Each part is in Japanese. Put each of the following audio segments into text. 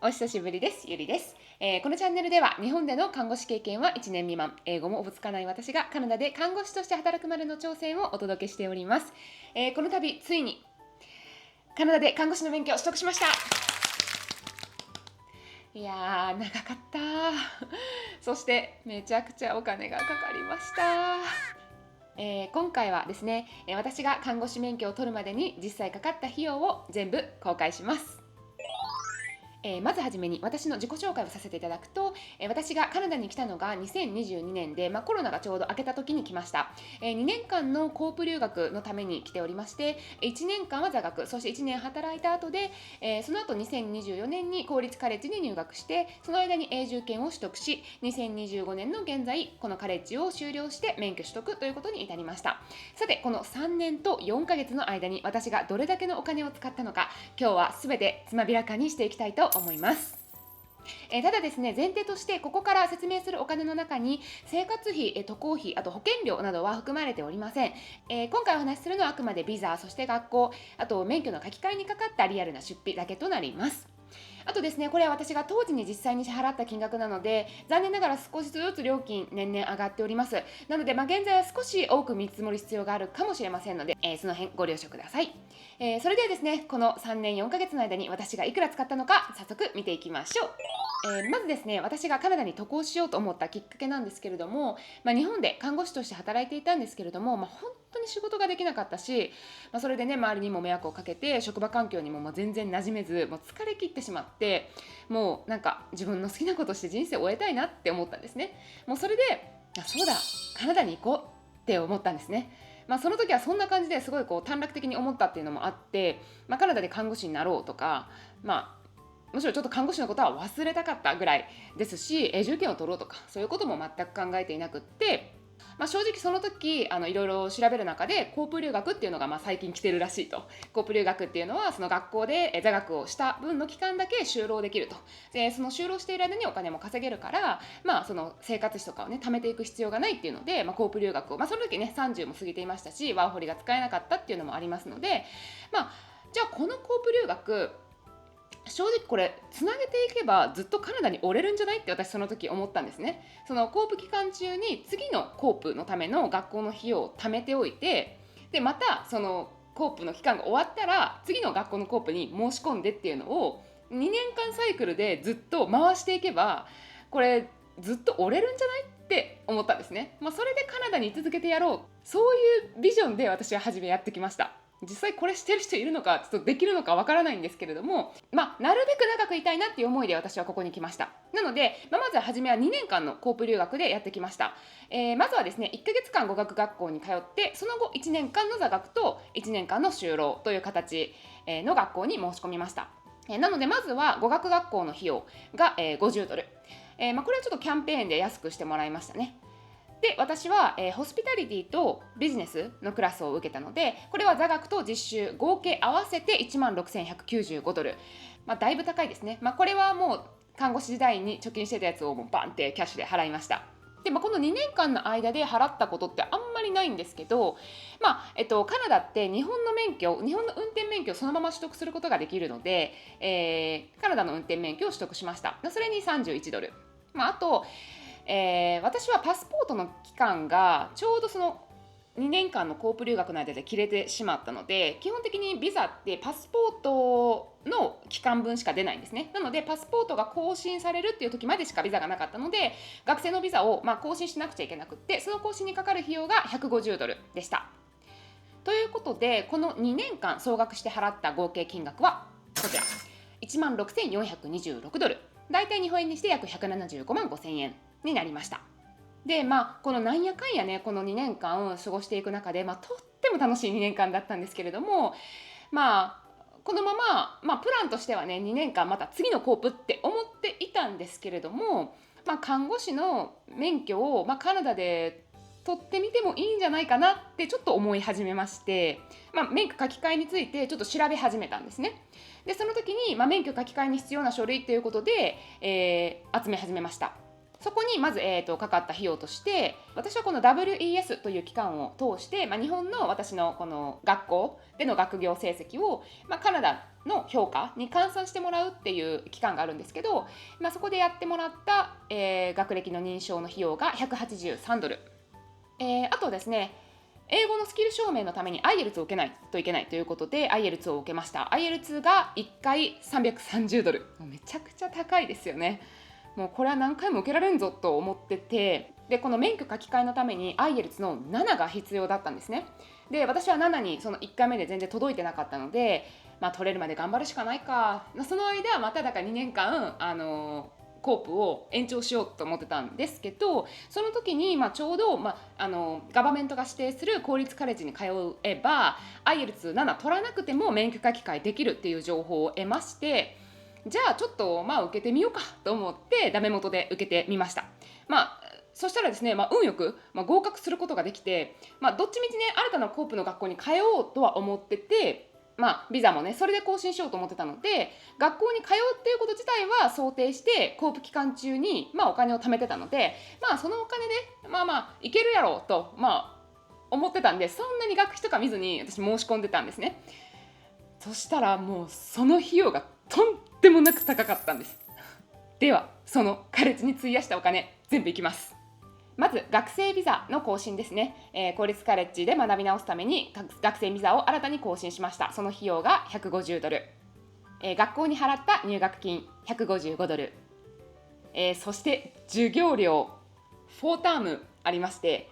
お久しぶりです。ゆりです。このチャンネルでは日本での看護師経験は1年未満、英語もおぼつかない私がカナダで看護師として働くまでの挑戦をお届けしております。この度ついにカナダで看護師の免許を取得しました。いやー長かったそしてめちゃくちゃお金がかかりました。今回はですね、私が看護師免許を取るまでに実際かかった費用を全部公開します。まずはじめに私の自己紹介をさせていただくと、私がカナダに来たのが2022年で、コロナがちょうど明けた時に来ました。2年間のコープ留学のために来ておりまして、1年間は座学、そして1年働いた後で、その後2024年に公立カレッジに入学して、その間に永住権を取得し、2025年の現在このカレッジを修了して免許取得ということに至りました。さてこの3年と4ヶ月の間に私がどれだけのお金を使ったのか、今日は全てつまびらかにしていきたいと思います。ただですね、前提としてここから説明するお金の中に生活費、渡航費、あと保険料などは含まれておりません。今回お話しするのはあくまでビザ、そして学校、あと免許の書き換えにかかったリアルな出費だけとなります。あとですね、これは私が当時に実際に支払った金額なので、残念ながら少しずつ料金年々上がっております。なので、現在は少し多く見積もる必要があるかもしれませんので、その辺ご了承ください。それではですね、この3年4ヶ月の間に私がいくら使ったのか早速見ていきましょう。まずですね、私がカナダに渡航しようと思ったきっかけなんですけれども、日本で看護師として働いていたんですけれども、本当に仕事ができなかったし、それでね、周りにも迷惑をかけて、職場環境にも全然馴染めず、もう疲れ切ってしまって、もうなんか自分の好きなことして人生を終えたいなって思ったんですね。もうそれで、そうだ、カナダに行こうって思ったんですね。その時はそんな感じですごい短絡的に思ったっていうのもあって、カナダで看護師になろうとか、むしろちょっと看護師のことは忘れたかったぐらいですし、永住権を取ろうとかそういうことも全く考えていなくって、正直その時いろいろ調べる中でコープ留学っていうのが最近来てるらしいと。コープ留学っていうのはその学校で座学をした分の期間だけ就労できると。でその就労している間にお金も稼げるから、その生活費とかをね貯めていく必要がないっていうので、コープ留学を、その時ね30も過ぎていましたし、ワーホリが使えなかったっていうのもありますので、じゃあこのコープ留学正直これつなげていけばずっとカナダに折れるんじゃないって私その時思ったんですね。そのコープ期間中に次のコープのための学校の費用を貯めておいて、でまたそのコープの期間が終わったら次の学校のコープに申し込んでっていうのを2年間サイクルでずっと回していけば、これずっと折れるんじゃないって思ったんですね。それでカナダに居続けてやろう、そういうビジョンで私は初めやってきました。実際これしてる人いるのかちょっとできるのかわからないんですけれども、なるべく長くいたいなっていう思いで私はここに来ました。なので、まずは初めは2年間のコープ留学でやってきました。まずはですね1ヶ月間語学学校に通って、その後1年間の座学と1年間の就労という形の学校に申し込みました。なのでまずは語学学校の費用が50ドル、これはちょっとキャンペーンで安くしてもらいましたね。で私は、ホスピタリティとビジネスのクラスを受けたので、これは座学と実習合計合わせて16,195ドル、だいぶ高いですね。これはもう看護師時代に貯金してたやつをもうバンってキャッシュで払いました。で、この2年間の間で払ったことってあんまりないんですけど、カナダって日本の運転免許をそのまま取得することができるので、カナダの運転免許を取得しました。それに31ドル、あと私はパスポートの期間がちょうどその2年間のコープ留学の間で切れてしまったので、基本的にビザってパスポートの期間分しか出ないんですね。なのでパスポートが更新されるっていう時までしかビザがなかったので、学生のビザを更新しなくちゃいけなくって、その更新にかかる費用が150ドルでした。ということでこの2年間総額して払った合計金額はこちら16,426ドル、だいたい日本円にして約175万5千円になりました。でこのなんやかんやねこの2年間過ごしていく中で、とっても楽しい2年間だったんですけれども、このまま、プランとしてはね2年間また次のコープって思っていたんですけれども、看護師の免許を、カナダで取ってみてもいいんじゃないかなってちょっと思い始めまして、免許書き換えについてちょっと調べ始めたんですね。でその時に、免許書き換えに必要な書類ということで、集め始めました。そこにまず、かかった費用として、私はこの WES という機関を通して、日本の私のこの学校での学業成績を、カナダの評価に換算してもらうっていう期間があるんですけど、そこでやってもらった、学歴の認証の費用が$183。あとですね、英語のスキル証明のために IELTS を受けないといけないということで IELTS を受けました。 IELTS が1回$330。もうめちゃくちゃ高いですよね。もうこれは何回も受けられんぞと思ってて、でこの免許書き換えのために IELTS の7が必要だったんですね。で私は7にその1回目で全然届いてなかったので、取れるまで頑張るしかないか、その間まただから2年間コープを延長しようと思ってたんですけど、その時にちょうど、ガバメントが指定する公立カレッジに通えば IELTS7 取らなくても免許書き換えできるっていう情報を得まして、じゃあちょっと受けてみようかと思ってダメ元で受けてみました。そしたらですね、運よく、合格することができて、どっちみちね新たなコープの学校に通おうとは思ってて、ビザもねそれで更新しようと思ってたので、学校に通うっていうこと自体は想定してコープ期間中にお金を貯めてたので、そのお金でいけるやろうと思ってたんで、そんなに学費とか見ずに私申し込んでたんですね。そしたらもうその費用がとんでもなく高かったんです。ではそのカレッジに費やしたお金全部いきます。まず学生ビザの更新ですね、公立カレッジで学び直すために学生ビザを新たに更新しました。その費用が$150、学校に払った入学金$155、そして授業料4タームありまして、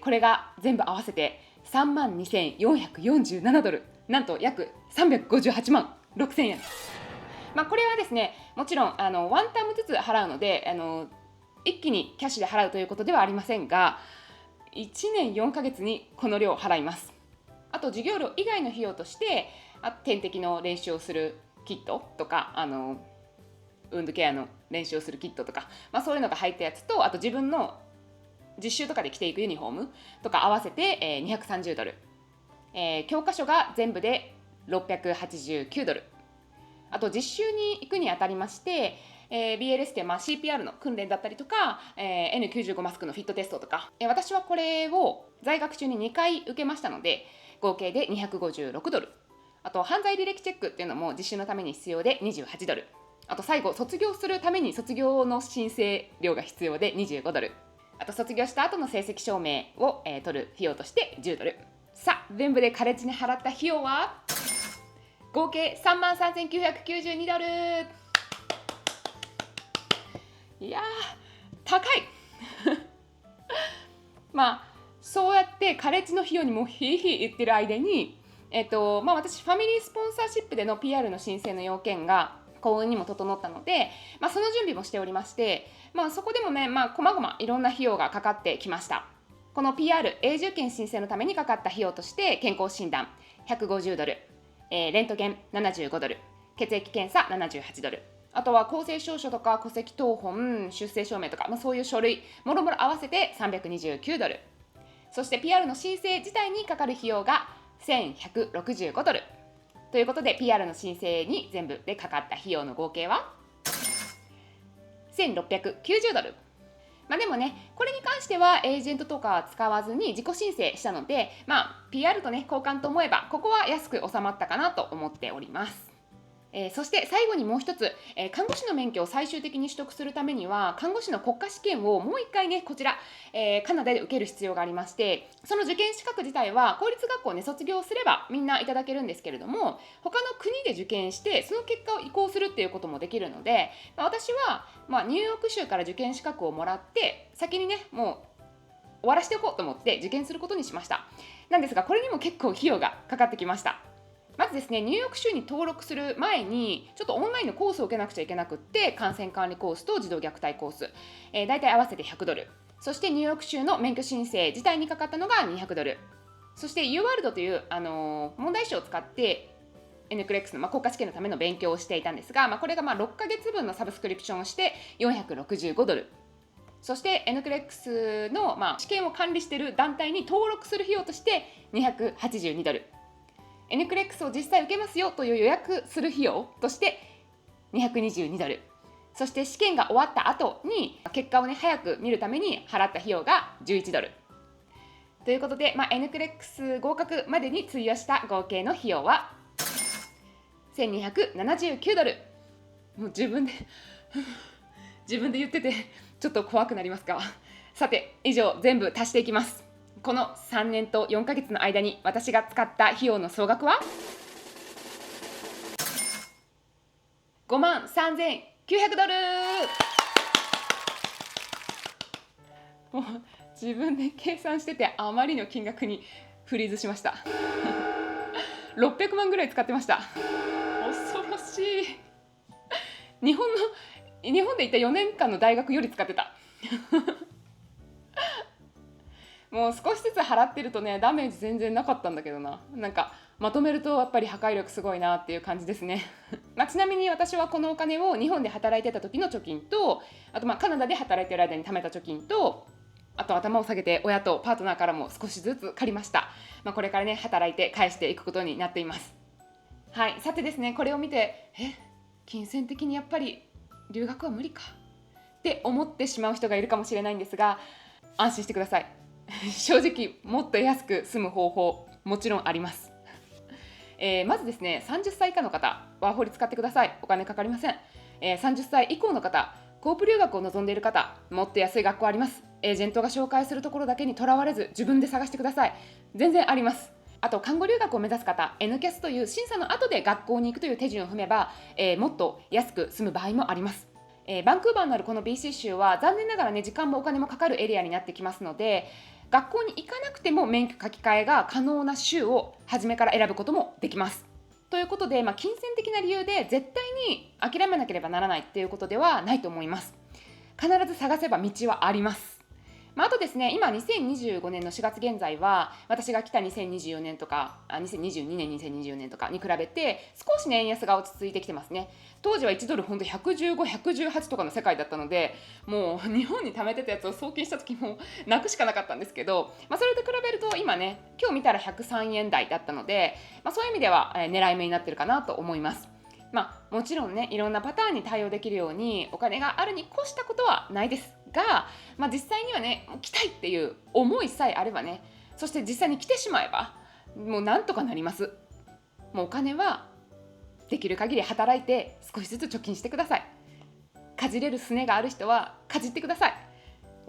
これが全部合わせて$32,447、なんと約358万6,000円。これはですね、もちろんワンタームずつ払うので一気にキャッシュで払うということではありませんが、1年4ヶ月にこの量を払います。あと授業料以外の費用として、点滴の練習をするキットとかウンドケアの練習をするキットとか、そういうのが入ったやつと、あと自分の実習とかで着ていくユニフォームとか合わせて$230、教科書が全部で$689。あと実習に行くにあたりまして、BLS ってCPR の訓練だったりとか、N95 マスクのフィットテストとか、私はこれを在学中に2回受けましたので合計で$256。あと犯罪履歴チェックっていうのも実習のために必要で$28。あと最後卒業するために卒業の申請料が必要で$25。あと卒業した後の成績証明を、取る費用として$10。さあ全部でカレッジに払った費用は合計$33,992。いやー高いそうやってカレッジの費用にもひいひい言ってる間に、私ファミリースポンサーシップでの PR の申請の要件が幸運にも整ったので、その準備もしておりまして、そこでもね、細々いろんな費用がかかってきました。この PR 永住権申請のためにかかった費用として、健康診断$150、レントゲン$75、血液検査$78、あとは公正証書とか戸籍謄本、出生証明とか、そういう書類もろもろ合わせて$329。そして PR の申請自体にかかる費用が$1,165。ということで PR の申請に全部でかかった費用の合計は$1,690。でもね、これに関してはエージェントとか使わずに自己申請したので、PR とね交換と思えばここは安く収まったかなと思っております。そして最後にもう一つ、看護師の免許を最終的に取得するためには看護師の国家試験をもう一回ねこちら、カナダで受ける必要がありまして、その受験資格自体は公立学校ね卒業すればみんないただけるんですけれども、他の国で受験してその結果を移行するっていうこともできるので、私は、ニューヨーク州から受験資格をもらって先にねもう終わらせておこうと思って受験することにしました。なんですがこれにも結構費用がかかってきました。まずですね、ニューヨーク州に登録する前にちょっとオンラインのコースを受けなくちゃいけなくって、感染管理コースと児童虐待コース、大体合わせて$100。そしてニューヨーク州の免許申請自体にかかったのが$200。そして UWorld という、問題集を使ってNCLEX の、国家試験のための勉強をしていたんですが、これが6ヶ月分のサブスクリプションをして$465。そして NCLEX の、試験を管理している団体に登録する費用として$282。NCLEX を実際受けますよという予約する費用として$222。そして試験が終わった後に結果をね早く見るために払った費用が$11。ということで、NCLEX 合格までに費やした合計の費用は $1279。もう自分で言っててちょっと怖くなりますが、さて以上全部足していきます。この3年と4ヶ月の間に私が使った費用の総額は$53,900。もう自分で計算しててあまりの金額にフリーズしました600万ぐらい使ってました。恐ろしい。日本でいた4年間の大学より使ってたもう少しずつ払ってるとね、ダメージ全然なかったんだけどな。なんかまとめるとやっぱり破壊力すごいなっていう感じですねちなみに私はこのお金を日本で働いてた時の貯金と、あとカナダで働いてる間に貯めた貯金と、あと頭を下げて親とパートナーからも少しずつ借りました。これからね働いて返していくことになっています。はい、さてですね、これを見て金銭的にやっぱり留学は無理かって思ってしまう人がいるかもしれないんですが、安心してください正直もっと安く済む方法もちろんあります。まずですね、30歳以下の方ワーホリ使ってください。お金かかりません。30歳以降の方、コープ留学を望んでいる方、もっと安い学校あります。エージェントが紹介するところだけにとらわれず自分で探してください。全然あります。あと看護留学を目指す方、 NCAS という審査の後で学校に行くという手順を踏めば、もっと安く済む場合もあります。バンクーバーのあるこの BC 州は残念ながらね、時間もお金もかかるエリアになってきますので、学校に行かなくても免許書き換えが可能な州を初めから選ぶこともできます。ということで、金銭的な理由で絶対に諦めなければならないっていうことではないと思います。必ず探せば道はあります。あとですね、今2025年の4月現在は私が来た2024年とか2022年2024年とかに比べて少し、円安が落ち着いてきてますね。当時は1ドル本当115、118とかの世界だったので、もう日本に貯めてたやつを送金した時も泣くしかなかったんですけど、それと比べると今ね、今日見たら103円台だったので、そういう意味では狙い目になってるかなと思います。もちろんね、いろんなパターンに対応できるようにお金があるに越したことはないですが、実際にはね、来たいっていう思いさえあればね、そして実際に来てしまえばもうなんとかなります。もうお金はできる限り働いて少しずつ貯金してください。かじれるすねがある人はかじってください。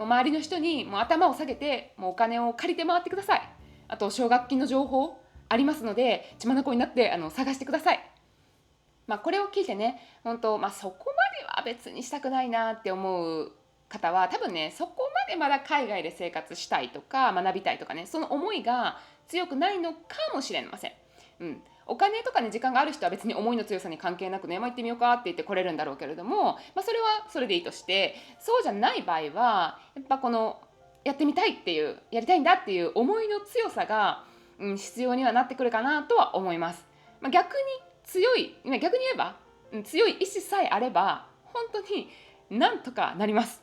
もう周りの人にもう頭を下げてもうお金を借りて回ってください。あと奨学金の情報ありますので、血眼になって探してください。これを聞いてね、本当、そこまでは別にしたくないなって思う方は多分ね、そこまでまだ海外で生活したいとか学びたいとかね、その思いが強くないのかもしれません。お金とかね、時間がある人は別に思いの強さに関係なくね、行ってみようかって言って来れるんだろうけれども、それはそれでいいとして、そうじゃない場合はやっぱこのやってみたいっていう、やりたいんだっていう思いの強さが、必要にはなってくるかなとは思います。逆に言えば強い意志さえあれば本当になんとかなります。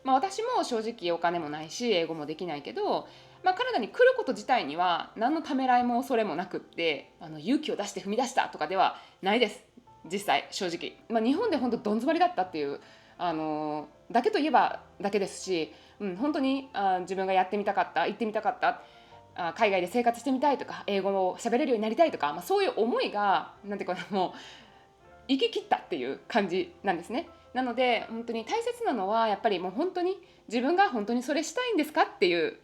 私も正直お金もないし英語もできないけど、カナダに来ること自体には何のためらいも恐れもなくって、勇気を出して踏み出したとかではないです。実際正直、日本で本当どん詰まりだったっていうだけといえばだけですし、本当に自分がやってみたかった、行ってみたかった、海外で生活してみたいとか英語を喋れるようになりたいとか、そういう思いがなんていうかもう行き切ったっていう感じなんですね。なので本当に大切なのはやっぱりもう本当に自分が本当にそれしたいんですかっていう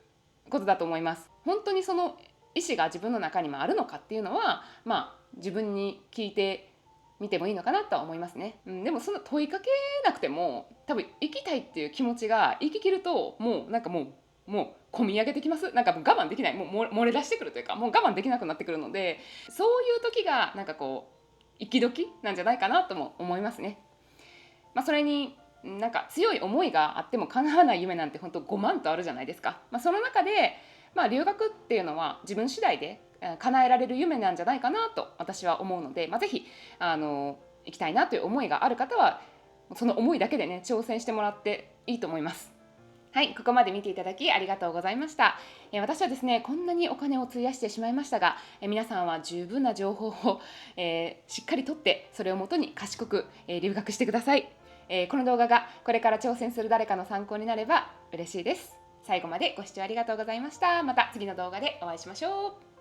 ことだと思います。本当にその意思が自分の中にもあるのかっていうのは、自分に聞いてみてもいいのかなとは思いますね。でもその問いかけなくても多分行きたいっていう気持ちが行き切るともう込み上げてきます。なんかもう我慢できない、もう漏れ出してくるというか、もう我慢できなくなってくるので、そういう時がなんかこう生き時なんじゃないかなとも思いますね。それになんか強い思いがあっても叶わない夢なんて本当5万とあるじゃないですか。その中で、留学っていうのは自分次第で叶えられる夢なんじゃないかなと私は思うので、ぜひ行きたいなという思いがある方はその思いだけでね挑戦してもらっていいと思います。はい、ここまで見ていただきありがとうございました。私はですね、こんなにお金を費やしてしまいましたが、皆さんは十分な情報を、しっかりとってそれをもとに賢く、留学してください。この動画がこれから挑戦する誰かの参考になれば嬉しいです。最後までご視聴ありがとうございました。また次の動画でお会いしましょう。